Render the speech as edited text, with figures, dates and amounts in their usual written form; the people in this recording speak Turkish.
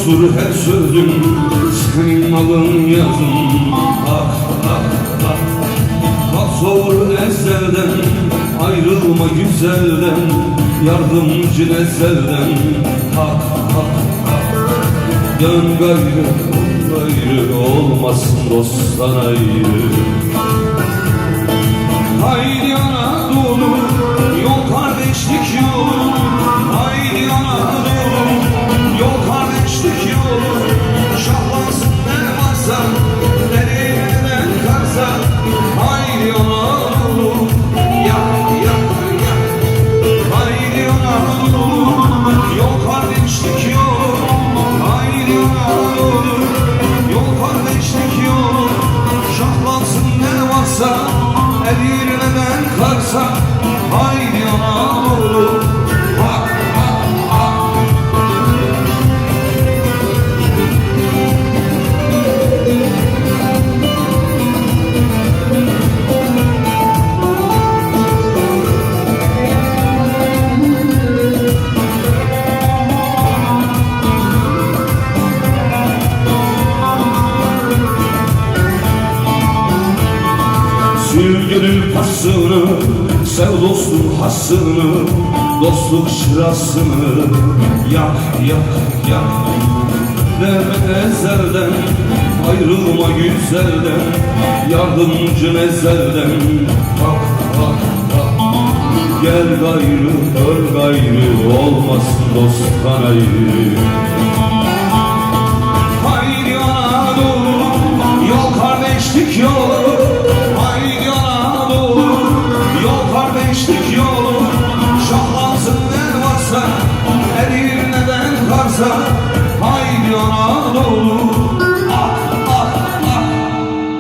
Sustur her sözüm, senin alın yazın. Ah ah ah, bak zor ezelden, ayrılma güzelden, yardımcı ezelden. Ah ah ah, dön gayrı, gayrı olmasın dosttan ayrı. Haydi Anadolu, yol kardeşlik yolu. Haydi Anadolu, yol kardeşlik yolu. Şahlansın ne varsa, nereye neden karsa. Haydi Anadolu, yak yak yak. Haydi Anadolu, yol kardeşlik yolu. Haydi Anadolu, yol kardeşlik yolu. Şahlansın ne varsa, edirneden karsa. Haydi Anadolu, bak bak bak. Sürgünün pasını, sev dostun hasını, dostluk şırasını. Yak yak yak, deme ezelden, ayrılma güzelden, yardımcı ezelden. Bak bak bak, gel gayrı, dön gayrı, olmasın dosttan ayrı.